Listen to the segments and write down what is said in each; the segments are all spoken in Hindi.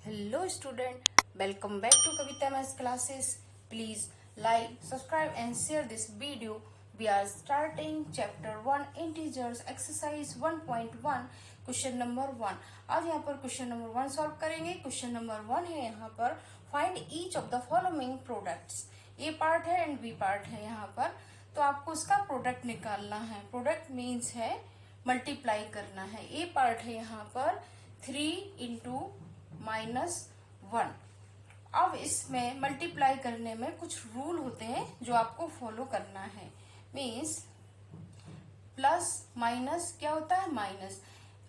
Hello student, welcome back to Kavita Maths classes. Please like, subscribe and share this video. We are starting chapter 1 integers exercise 1.1 question number 1. आज यहाँ पर क्वेश्चन नंबर 1 सॉल्व करेंगे. क्वेश्चन नंबर 1 है यहाँ पर find each of the following products. A part है एंड बी पार्ट है यहाँ पर. तो आपको उसका प्रोडक्ट निकालना है. प्रोडक्ट मीन्स है मल्टीप्लाई करना है. ए पार्ट है यहाँ पर 3 इंटू -1. अब इसमें मल्टीप्लाई करने में कुछ रूल होते हैं जो आपको फॉलो करना है. मीन्स प्लस माइनस क्या होता है? माइनस.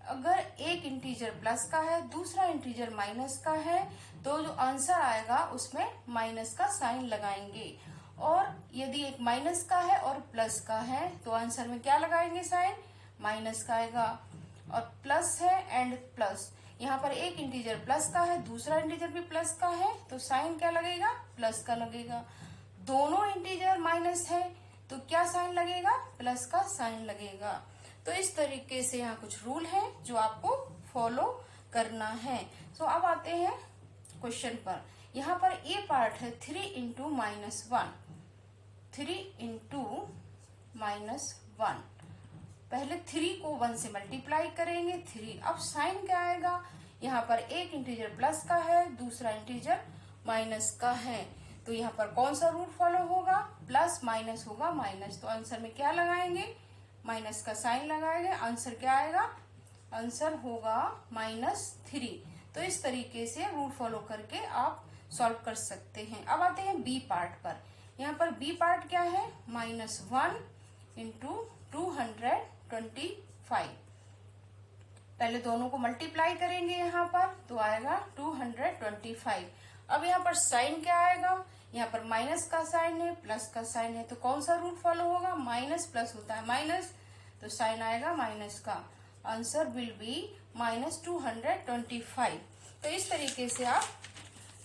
अगर एक इंटीजर प्लस का है, दूसरा इंटीजर माइनस का है, तो जो आंसर आएगा उसमें माइनस का साइन लगाएंगे. और यदि एक माइनस का है और प्लस का है तो आंसर में क्या लगाएंगे? साइन माइनस का आएगा. और प्लस है एंड प्लस. यहाँ पर एक इंटीजर प्लस का है, दूसरा इंटीजर भी प्लस का है, तो साइन क्या लगेगा? प्लस का लगेगा. दोनों इंटीजर माइनस है तो क्या साइन लगेगा? प्लस का साइन लगेगा. तो इस तरीके से यहाँ कुछ रूल है जो आपको फॉलो करना है. तो अब आते हैं क्वेश्चन पर. यहाँ पर ए पार्ट है 3 इंटू -1. 3 इंटू -1. पहले 3 को 1 से मल्टीप्लाई करेंगे. 3. अब साइन क्या आएगा? यहाँ पर एक इंटीजर प्लस का है, दूसरा इंटीजर माइनस का है, तो यहाँ पर कौन सा रूल फॉलो होगा? प्लस माइनस होगा माइनस. तो आंसर में क्या लगाएंगे? माइनस का साइन लगाएंगे. आंसर क्या आएगा? आंसर होगा -3. तो इस तरीके से रूल फॉलो करके आप सॉल्व कर सकते हैं. अब आते हैं बी पार्ट पर. यहाँ पर बी पार्ट क्या है? -1 इंटू 225. पहले दोनों को मल्टीप्लाई करेंगे यहाँ पर, तो आएगा 225. अब यहाँ पर साइन क्या आएगा? यहाँ पर माइनस का साइन है, प्लस का साइन है, तो कौन सा रूल फॉलो होगा? माइनस प्लस होता है माइनस, तो साइन आएगा माइनस का. Answer will B -225. तो इस तरीके से आप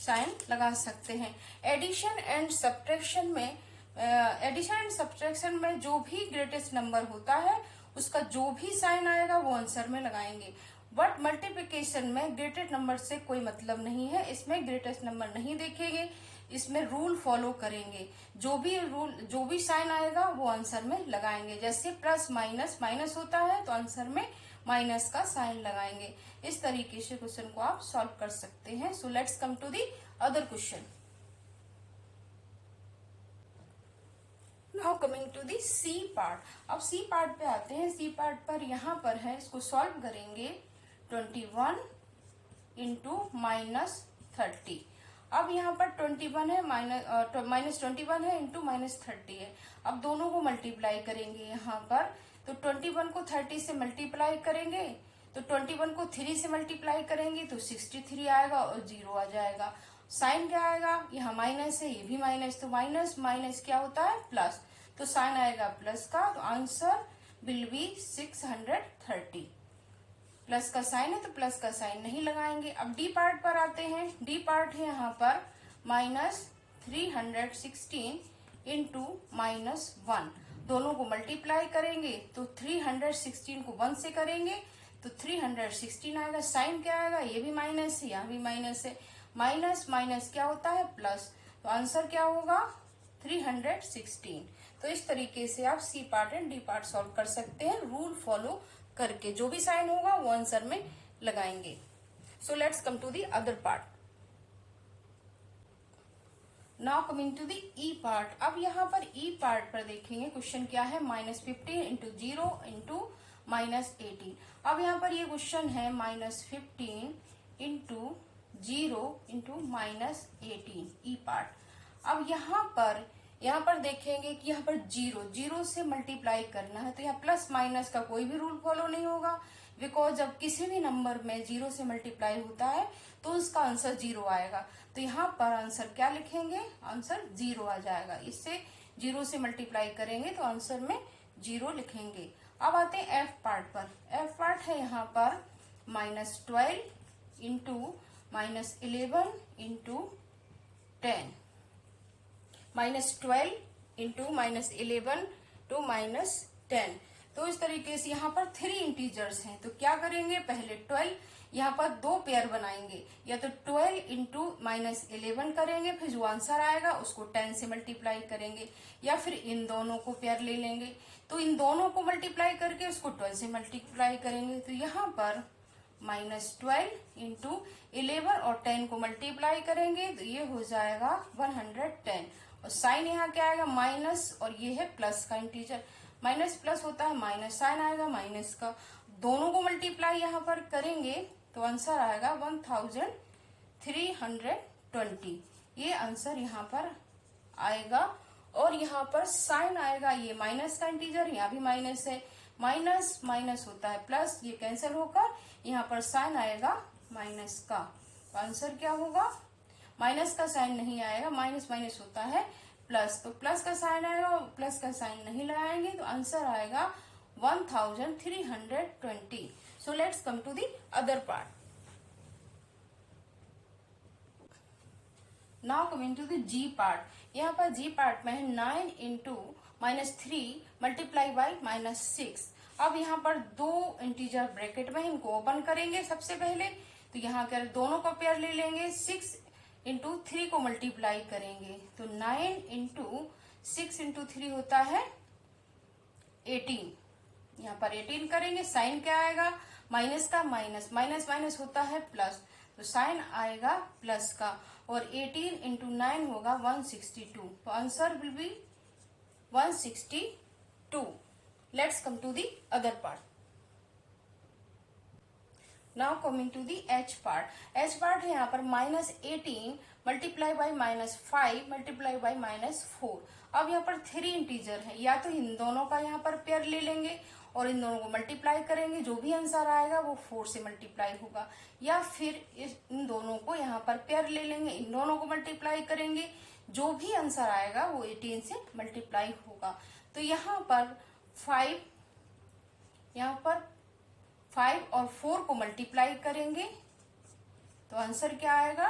साइन लगा सकते हैं. एडिशन एंड सब्ट्रैक्शन में जो भी ग्रेटेस्ट नंबर होता है उसका जो भी साइन आएगा वो आंसर में लगाएंगे. बट मल्टीप्लिकेशन में ग्रेटेस्ट नंबर से कोई मतलब नहीं है. इसमें ग्रेटेस्ट नंबर नहीं देखेंगे, इसमें रूल फॉलो करेंगे. जो भी साइन आएगा वो आंसर में लगाएंगे. जैसे प्लस माइनस माइनस होता है तो आंसर में माइनस का साइन लगाएंगे. इस तरीके से क्वेश्चन को आप सॉल्व कर सकते हैं. So let's come to the other question. Now coming to the C part. अब सी पार्ट पे आते हैं. सी पार्ट पर यहाँ पर है, इसको सॉल्व करेंगे. 21 इंटू -30. अब यहाँ पर 21 है, -21 है इंटू -30 है. अब दोनों को मल्टीप्लाई करेंगे यहाँ पर. तो 21 को 30 से मल्टीप्लाई करेंगे, तो 21 को 3 से मल्टीप्लाई करेंगे तो 63 आएगा और 0 आ जाएगा. साइन क्या आएगा? यहाँ माइनस है, ये भी माइनस, तो माइनस माइनस क्या होता है? प्लस. तो साइन आएगा प्लस का. तो आंसर विल बी 630. प्लस का साइन है तो प्लस का साइन नहीं लगाएंगे. अब डी पार्ट पर आते हैं. डी पार्ट है यहाँ पर -316 इंटू -1. दोनों को मल्टीप्लाई करेंगे तो 316 को 1 से करेंगे तो 316 आएगा. साइन क्या आएगा? ये भी माइनस है, यहाँ भी माइनस है. माइनस माइनस क्या होता है? प्लस. तो आंसर क्या होगा? 316. तो इस तरीके से आप C part and D part solve कर सकते हैं रूल फॉलो करके. जो भी साइन होगा वो आंसर में लगाएंगे. So let's come to the other part. Now coming to the E part. अब यहाँ पर ई पार्ट पर देखेंगे क्वेश्चन क्या है. -15 इंटू 0 इंटू -18. अब यहाँ पर ये क्वेश्चन है -15 इंटू 0 इंटू -18 ई पार्ट. अब यहाँ पर देखेंगे कि यहाँ पर 0 से मल्टीप्लाई करना है, तो यहाँ प्लस माइनस का कोई भी रूल फॉलो नहीं होगा. बिकॉज जब किसी भी नंबर में 0 से मल्टीप्लाई होता है तो उसका आंसर 0 आएगा. तो यहाँ पर आंसर क्या लिखेंगे? आंसर 0 आ जाएगा. इससे 0 से मल्टीप्लाई करेंगे तो आंसर में 0 लिखेंगे. अब आते हैं एफ पार्ट पर. एफ पार्ट है यहाँ पर -12 इंटू -11 इंटू 10. -12 into -11 to -10. तो इस तरीके से यहाँ पर 3 इंटीजर्स हैं, तो क्या करेंगे? पहले 12 यहाँ पर दो पेयर बनाएंगे, या तो 12 इंटू -11 करेंगे, फिर जो आंसर आएगा उसको 10 से मल्टीप्लाई करेंगे, या फिर इन दोनों को पेयर ले लेंगे तो इन दोनों को मल्टीप्लाई करके उसको 12 से मल्टीप्लाई करेंगे। तो यहाँ पर -12 इंटू 11 और 10 को मल्टीप्लाई करेंगे तो ये हो जाएगा 110, और साइन यहाँ क्या आएगा माइनस, और ये है प्लस का इंटीजर, माइनस प्लस होता है माइनस, साइन आएगा माइनस का, दोनों को मल्टीप्लाई यहाँ पर करेंगे तो आंसर आएगा 1320, ये आंसर यहाँ पर आएगा। और यहाँ पर साइन आएगा, ये माइनस का इंटीजर, यहाँ भी माइनस है, माइनस माइनस होता है प्लस, ये कैंसिल होकर यहाँ पर साइन आएगा माइनस का, तो आंसर क्या होगा, माइनस का साइन नहीं आएगा, माइनस माइनस होता है प्लस, तो प्लस का साइन आएगा, प्लस का साइन नहीं लगाएंगे तो आंसर आएगा 1320। So let's come to the other part. Now coming to the G part. यहाँ पर जी पार्ट में है 9 इंटू -3 मल्टीप्लाई बाई -6। अब यहाँ पर दो इंटीजर ब्रैकेट में, इनको ओपन करेंगे सबसे पहले, तो यहाँ कर दोनों का पेयर ले लेंगे, 6 इंटू 3 को मल्टीप्लाई करेंगे तो 9 इंटू 6 इंटू 3 होता है 18, यहाँ पर 18 करेंगे, साइन क्या आएगा माइनस का, माइनस माइनस माइनस होता है प्लस, तो साइन आएगा प्लस का, और 18 इंटू 9 होगा 162, तो answer will be 162। Let's come to the other part. Now coming to the H part. H part है यहाँ पर -18 मल्टीप्लाई बाई -5 मल्टीप्लाई बाई -4। अब यहाँ पर 3 इंटीजर है, या तो इन दोनों का यहाँ पर पेयर ले लेंगे और इन दोनों को मल्टीप्लाई करेंगे, जो भी आंसर आएगा वो 4 से मल्टीप्लाई होगा, या फिर इन दोनों को यहाँ पर पेयर ले लेंगे, इन दोनों को मल्टीप्लाई करेंगे, जो भी आंसर आएगा वो 18 से मल्टीप्लाई होगा। तो यहाँ पर 5 और 4 को मल्टीप्लाई करेंगे तो आंसर क्या आएगा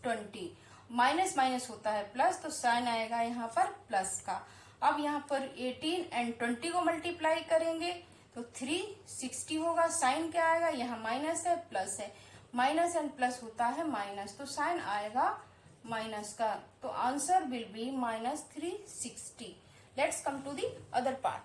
20, माइनस माइनस होता है प्लस, तो साइन आएगा यहाँ पर प्लस का। अब यहाँ पर 18 एंड 20 को मल्टीप्लाई करेंगे तो 360 होगा, साइन क्या आएगा, यहाँ माइनस है प्लस है, माइनस एंड प्लस होता है माइनस, तो साइन आएगा माइनस का, तो answer will be -360। Let's come to the other part.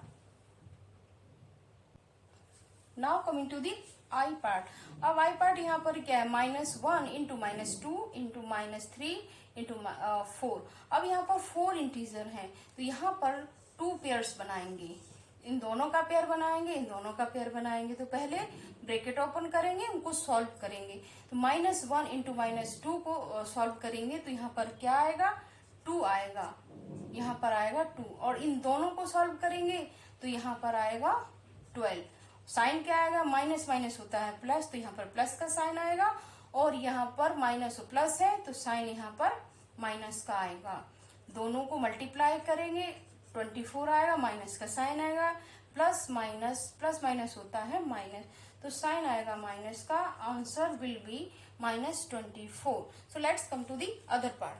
Now coming to the I part. अब आई पार्ट यहाँ पर क्या है -1 इंटू -2 इंटू -3 इंटू 4। अब यहाँ पर 4 इंटीजर हैं, तो यहाँ पर 2 पेयर्स बनाएंगे, इन दोनों का पेयर बनाएंगे, इन दोनों का पेयर बनाएंगे। तो पहले ब्रैकेट ओपन करेंगे, उनको सॉल्व करेंगे, तो -1 इंटू -2 को सॉल्व करेंगे तो यहाँ पर क्या आएगा 2 आएगा, यहाँ पर आएगा 2, और इन दोनों को सॉल्व करेंगे तो यहाँ पर आएगा 12, साइन क्या आएगा माइनस माइनस होता है प्लस, तो यहाँ पर प्लस का साइन आएगा, और यहाँ पर माइनस प्लस है तो साइन यहाँ पर माइनस का आएगा। दोनों को मल्टीप्लाई करेंगे 24 आएगा, माइनस का साइन आएगा, प्लस माइनस होता है माइनस, तो साइन आएगा माइनस का, answer will be -24। So let's come to the other part.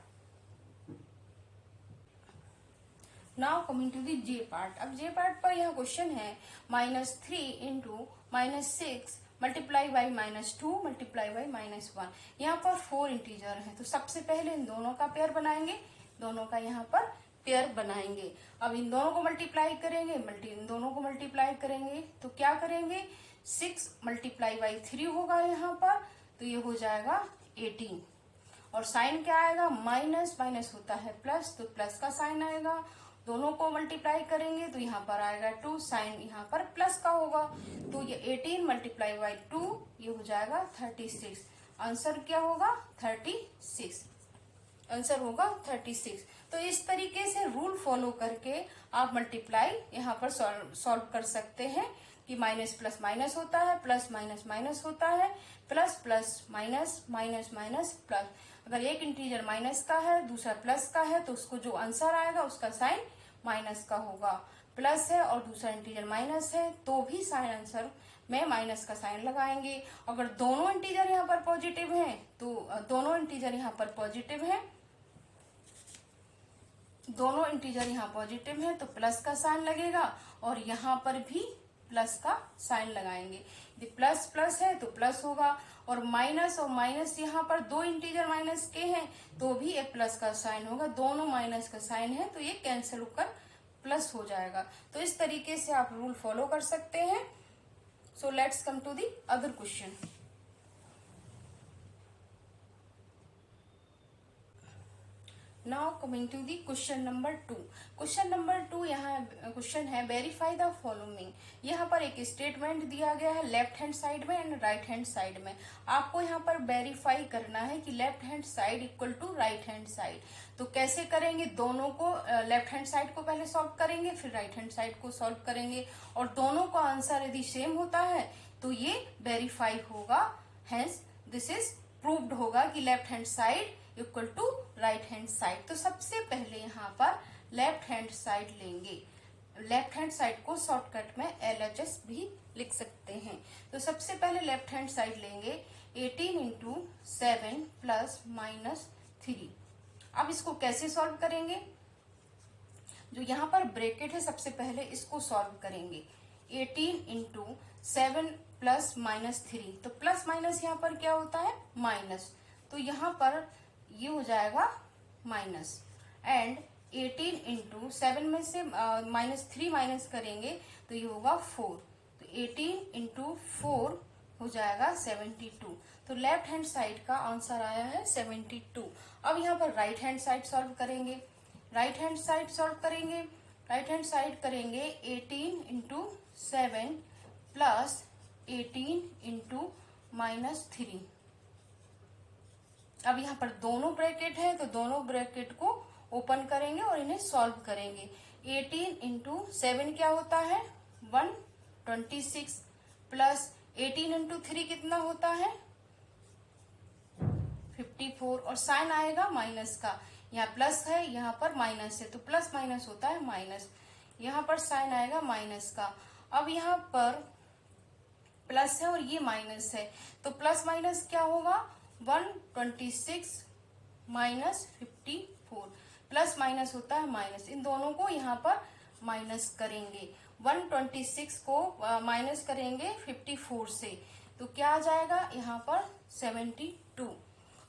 Now coming to the J part. अब जे पार्ट पर यह क्वेश्चन है -3 into -6 multiply by -2 multiply by -1। यहाँ पर 4 इंटीजर है, तो सबसे पहले इन दोनों का पेयर बनाएंगे, दोनों का यहाँ पर पेयर बनाएंगे। अब इन दोनों को मल्टीप्लाई करेंगे, इन दोनों को मल्टीप्लाई करेंगे तो क्या करेंगे 6 मल्टीप्लाई बाई 3 होगा यहाँ पर, तो ये हो जाएगा 18, और साइन क्या आएगा माइनस माइनस होता है प्लस, तो प्लस का साइन आएगा। दोनों को मल्टीप्लाई करेंगे तो यहाँ पर आएगा 2, साइन यहाँ पर प्लस का होगा, तो ये 18 मल्टीप्लाई बाई 2 ये हो जाएगा 36। आंसर क्या होगा 36, आंसर होगा 36। तो इस तरीके से रूल फॉलो करके आप मल्टीप्लाई यहाँ पर सॉल्व कर सकते हैं कि माइनस प्लस माइनस होता है, प्लस माइनस माइनस होता है, plus plus minus minus minus plus. अगर एक इंटीजर माइनस का है दूसरा प्लस का है तो उसको जो आंसर आएगा उसका साइन माइनस का होगा। प्लस है और दूसरा इंटीजर माइनस है तो भी साइन आंसर में माइनस का साइन लगाएंगे। अगर दोनों इंटीजर यहाँ पर पॉजिटिव हैं तो दोनों इंटीजर यहाँ पर पॉजिटिव है, दोनों इंटीजर यहाँ पॉजिटिव है तो प्लस का साइन लगेगा, और यहाँ पर भी प्लस का साइन लगाएंगे। यदि प्लस प्लस है तो प्लस होगा, और माइनस यहाँ पर दो इंटीजर माइनस के हैं तो भी एक प्लस का साइन होगा, दोनों माइनस का साइन है तो ये कैंसिल होकर प्लस हो जाएगा। तो इस तरीके से आप रूल फॉलो कर सकते हैं। So let's come to the other question. Now coming to the question number 2। Question number 2 यहाँ क्वेश्चन है वेरीफाई द फॉलोइंग। यहाँ पर एक स्टेटमेंट दिया गया है लेफ्ट हैंड साइड में एंड राइट हैंड साइड में। आपको यहाँ पर वेरीफाई करना है कि left hand side equal to right hand side. तो कैसे करेंगे, दोनों को लेफ्ट हैंड साइड को पहले सॉल्व करेंगे फिर राइट हैंड साइड को सॉल्व करेंगे, और दोनों का आंसर यदि सेम होता है तो ये वेरीफाई होगा, हेंस दिस इज प्रूव्ड होगा कि left hand side equal to right hand side. तो सबसे पहले यहाँ पर लेफ्ट हैंड साइड लेंगे, लेफ्ट हैंड साइड को शॉर्टकट में LHS भी लिख सकते हैं। तो सबसे पहले लेफ्ट हैंड साइड लेंगे 18 इंटू 7 प्लस माइनस 3। अब इसको कैसे सॉल्व करेंगे, जो यहाँ पर ब्रैकेट है सबसे पहले इसको सॉल्व करेंगे। 18 इंटू 7 प्लस माइनस 3, तो प्लस माइनस यहाँ पर क्या होता है माइनस, तो यहाँ पर ये हो जाएगा माइनस, एंड 18 इंटू 7 में से माइनस 3 माइनस करेंगे तो ये होगा 4, तो 18 इंटू 4 हो जाएगा 72। तो लेफ्ट हैंड साइड का आंसर आया है 72। अब यहाँ पर राइट हैंड साइड सॉल्व करेंगे, राइट हैंड साइड सॉल्व करेंगे, राइट हैंड साइड करेंगे 18 इंटू 7 प्लस 18 इंटू माइनस 3। अब यहाँ पर दोनों ब्रैकेट है तो दोनों ब्रैकेट को ओपन करेंगे और इन्हें सॉल्व करेंगे। 18 इंटू 7 क्या होता है 126 प्लस 18 इंटू 3 कितना होता है 54, और साइन आएगा माइनस का, यहाँ प्लस है यहाँ पर माइनस है तो प्लस माइनस होता है माइनस, यहाँ पर साइन आएगा माइनस का। अब यहाँ पर प्लस है और ये माइनस है तो प्लस माइनस क्या होगा 126 माइनस 54, प्लस माइनस होता है माइनस, इन दोनों को यहाँ पर माइनस करेंगे। 126 को माइनस करेंगे 54 से तो क्या आ जाएगा यहाँ पर 72।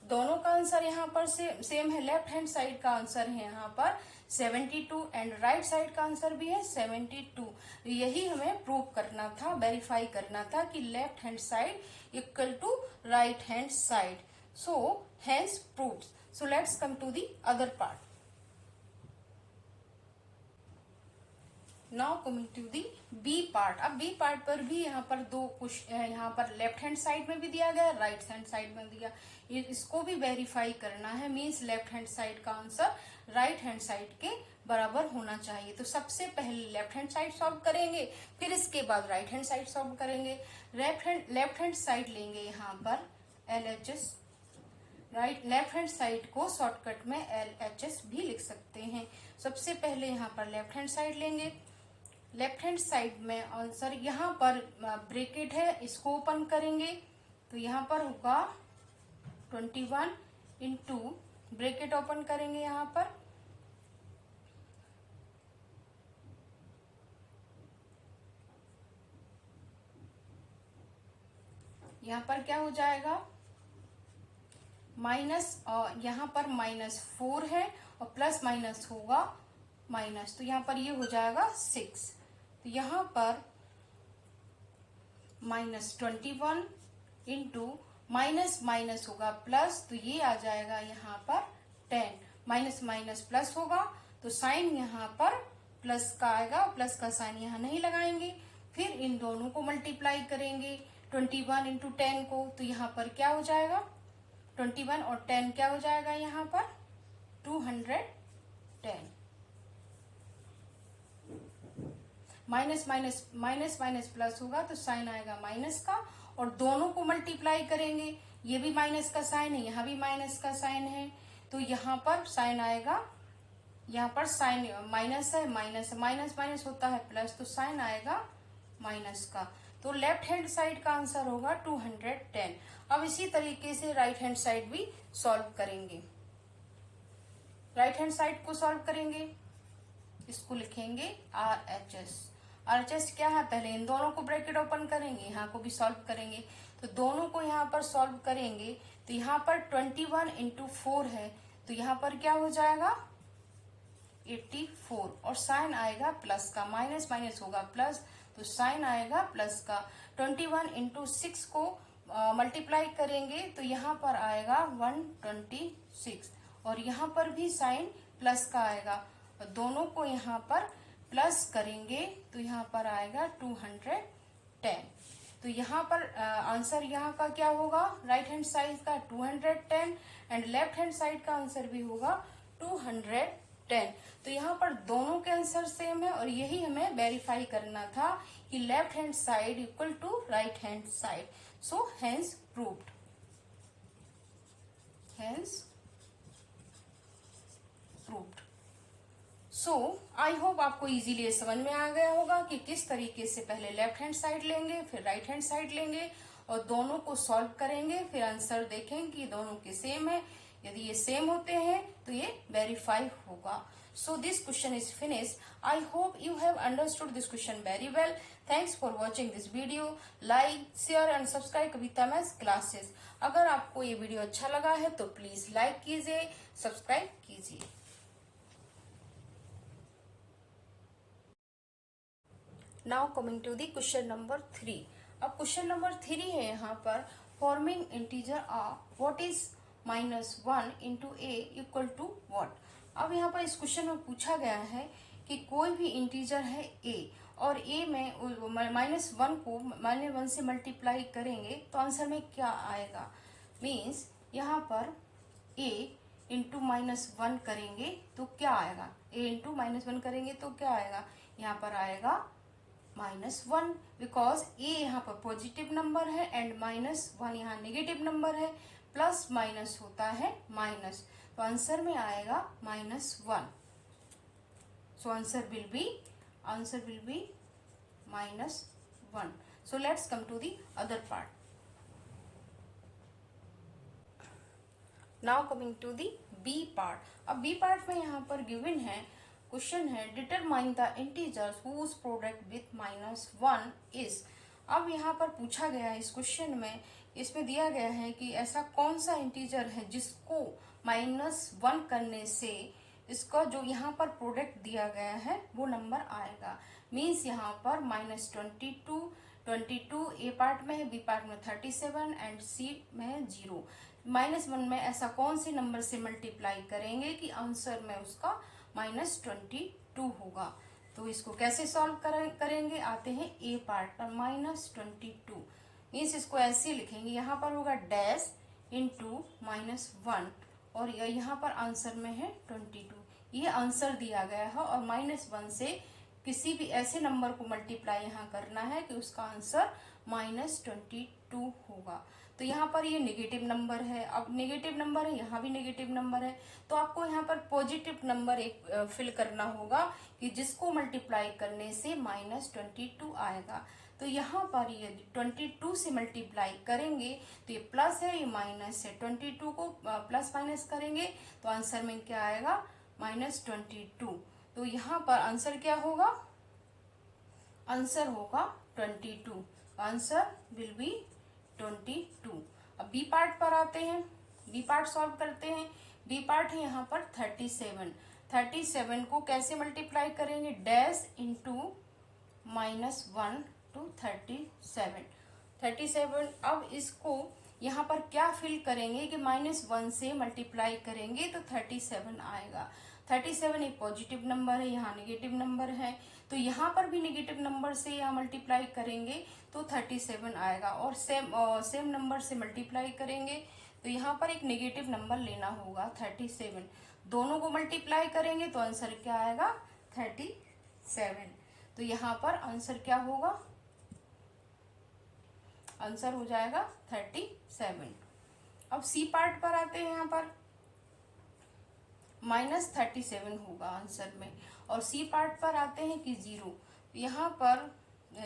दोनों का आंसर यहाँ पर सेम है, लेफ्ट हैंड साइड का आंसर है यहाँ पर 72 एंड राइट साइड का आंसर भी है 72। यही हमें प्रूव करना था, वेरीफाई करना था कि left hand side equal to right hand side. So hence proved. So let's come to the other part. Now coming to the B part. अब बी पार्ट पर भी यहाँ पर दो कुछ यहाँ पर लेफ्ट हैंड साइड में भी दिया गया, राइट हैंड साइड में दिया, इसको भी वेरीफाई करना है, मींस लेफ्ट हैंड साइड का आंसर राइट हैंड साइड के बराबर होना चाहिए। तो सबसे पहले लेफ्ट हैंड साइड सॉल्व करेंगे फिर इसके बाद राइट हैंड साइड सॉल्व करेंगे। लेफ्ट हैंड साइड लेंगे यहाँ पर LHS, right left hand side को शॉर्टकट में LHS भी लिख सकते हैं। सबसे पहले यहाँ पर लेफ्ट हैंड साइड लेंगे, लेफ्ट हैंड साइड में आंसर यहाँ पर ब्रैकेट है इसको ओपन करेंगे तो यहाँ पर होगा 21 इंटू ब्रैकेट ओपन करेंगे, यहाँ पर क्या हो जाएगा माइनस, और यहाँ पर -4 है और प्लस माइनस होगा माइनस, तो यहाँ पर ये हो जाएगा 6। तो यहाँ पर -21 इंटू माइनस माइनस होगा प्लस, तो ये आ जाएगा यहाँ पर 10, माइनस माइनस प्लस होगा तो साइन यहाँ पर प्लस का आएगा, प्लस का साइन यहाँ नहीं लगाएंगे। फिर इन दोनों को मल्टीप्लाई करेंगे 21 इंटू 10 को, तो यहाँ पर क्या हो जाएगा 21 और 10 क्या हो जाएगा यहाँ पर 210। माइनस माइनस प्लस होगा तो साइन आएगा माइनस का, और दोनों को मल्टीप्लाई करेंगे, ये भी माइनस का साइन है यहाँ भी माइनस का साइन है, तो यहाँ पर साइन आएगा, यहाँ पर साइन माइनस है माइनस माइनस होता है प्लस, तो साइन आएगा माइनस का। तो लेफ्ट हैंड साइड का आंसर होगा 210। अब इसी तरीके से राइट हैंड साइड भी सॉल्व करेंगे। राइट हैंड साइड को सॉल्व करेंगे, इसको लिखेंगे RHS। RHS क्या है, पहले इन दोनों को ब्रैकेट ओपन करेंगे, यहाँ को भी सॉल्व करेंगे। तो दोनों को यहाँ पर सॉल्व करेंगे तो यहाँ पर 21 इंटू 4 है, तो यहाँ पर क्या हो जाएगा 84, और साइन आएगा प्लस का, माइनस माइनस होगा प्लस, तो साइन आएगा प्लस का। 21 इंटू 6 को मल्टीप्लाई करेंगे तो यहाँ पर आएगा 126, और यहाँ पर भी साइन प्लस का आएगा, दोनों को यहाँ पर प्लस करेंगे तो यहाँ पर आएगा 210। तो यहाँ पर आंसर यहाँ का क्या होगा, राइट हैंड साइड का 210 एंड लेफ्ट हैंड साइड का आंसर भी होगा 210। तो यहाँ पर दोनों के आंसर सेम है, और यही हमें वेरीफाई करना था कि left hand side equal to right hand side. So hence proved, hence proved. So I hope आपको इजीली ये समझ में आ गया होगा कि किस तरीके से पहले लेफ्ट हैंड साइड लेंगे, फिर राइट हैंड साइड लेंगे और दोनों को सॉल्व करेंगे, फिर आंसर देखेंगे कि दोनों के सेम है। यदि ये सेम होते हैं तो ये वेरीफाई होगा। So this question is finished. I hope you have understood this question very well. Thanks for watching this video. Like, share and subscribe Kavita maths classes. अगर आपको ये वीडियो अच्छा लगा है तो प्लीज लाइक कीजिए, सब्सक्राइब कीजिए। Now coming to the question number 3. अब क्वेश्चन नंबर 3 है यहाँ पर, forming integer what is -1 into a equal to what. अब यहाँ पर इस क्वेश्चन में पूछा गया है कि कोई भी इंटीजर है a और a में -1 को -1 से मल्टीप्लाई करेंगे तो आंसर में क्या आएगा। मीन्स यहाँ पर a इंटू -1 करेंगे तो क्या आएगा, a इंटू -1 करेंगे तो क्या आएगा, यहाँ पर आएगा -1, बिकॉज a यहाँ पर पॉजिटिव नंबर है एंड -1 यहाँ नेगेटिव नंबर है, प्लस माइनस होता है माइनस, तो आंसर में आएगा -1। So answer will be -1। So let's come to the other part. Now coming to the B part. अब बी पार्ट में यहाँ पर गिवन है, क्वेश्चन है determine the integers whose product with -1 is. अब यहाँ पर पूछा गया है इस क्वेश्चन में, इसमें दिया गया है कि ऐसा कौन सा इंटीजर है जिसको -1 करने से इसका जो यहाँ पर प्रोडक्ट दिया गया है वो नंबर आएगा। मीन्स यहाँ पर -22 ए पार्ट में है, बी पार्ट में 37 एंड सी में है 0। -1 में ऐसा कौन से नंबर से मल्टीप्लाई करेंगे कि आंसर में उसका -22 होगा। तो इसको कैसे सॉल्व करेंगे, आते हैं ए पार्ट पर। -22 मीन्स इसको ऐसे लिखेंगे, यहाँ पर होगा डैश इंटू -1 और यहाँ पर आंसर में है 22। ये आंसर दिया गया है और -1 से किसी भी ऐसे नंबर को मल्टीप्लाई यहाँ करना है कि उसका आंसर -22 होगा। तो यहाँ पर ये नेगेटिव नंबर है, अब नेगेटिव नंबर है, यहाँ भी नेगेटिव नंबर है, तो आपको यहाँ पर पॉजिटिव नंबर एक फिल करना होगा कि जिसको मल्टीप्लाई करने से -22 आएगा। तो यहाँ पर ये 22 से मल्टीप्लाई करेंगे तो ये प्लस है, ये माइनस है, 22 को प्लस माइनस करेंगे तो आंसर में क्या आएगा -22। तो यहाँ पर आंसर क्या होगा, आंसर होगा 22। Answer will B 22। अब बी पार्ट पर आते हैं, बी पार्ट सॉल्व करते हैं। बी पार्ट है यहाँ पर 37 को कैसे मल्टीप्लाई करेंगे, डैश इंटू -1 टू 37। अब इसको यहाँ पर क्या फिल करेंगे कि -1 से मल्टीप्लाई करेंगे तो 37 आएगा। 37 एक पॉजिटिव नंबर है, यहाँ नेगेटिव नंबर है, तो यहाँ पर भी नेगेटिव नंबर से यहाँ मल्टीप्लाई करेंगे तो 37 आएगा, और सेम नंबर से मल्टीप्लाई करेंगे तो यहाँ पर एक नेगेटिव नंबर लेना होगा 37। दोनों को मल्टीप्लाई करेंगे तो आंसर क्या आएगा 37। तो यहाँ पर आंसर क्या होगा, आंसर हो जाएगा 37। अब सी पार्ट पर आते हैं, यहाँ पर -37 होगा आंसर में, और सी पार्ट पर आते हैं कि 0। यहाँ पर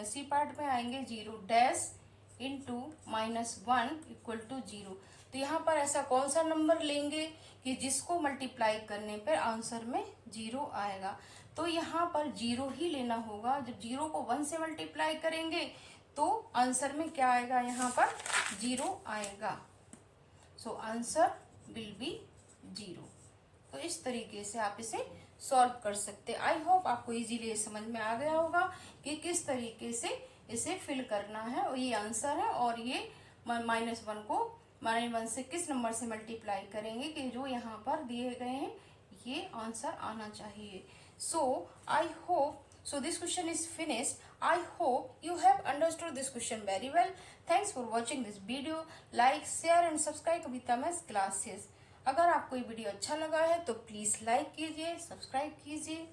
सी पार्ट में आएंगे 0, डैश इंटू -1 इक्वल टू 0। तो यहाँ पर ऐसा कौन सा नंबर लेंगे कि जिसको मल्टीप्लाई करने पर आंसर में 0 आएगा। तो यहाँ पर 0 ही लेना होगा। जब 0 को 1 से मल्टीप्लाई करेंगे तो आंसर में क्या आएगा, यहाँ पर 0 आएगा। सो आंसर विल बी 0। तो इस तरीके से आप इसे सॉल्व कर सकते हैं। आई होप आपको इजीली ये समझ में आ गया होगा कि किस तरीके से इसे फिल करना है। और ये आंसर है और ये -1 को -1 से किस नंबर से मल्टीप्लाई करेंगे कि जो यहाँ पर दिए गए हैं ये आंसर आना चाहिए। So I hope so this question is finished. I hope you have understood this question very well. Thanks for watching this video. Like, share and subscribe Kavita maths classes. अगर आपको ये वीडियो अच्छा लगा है तो प्लीज लाइक कीजिए, सब्सक्राइब कीजिए।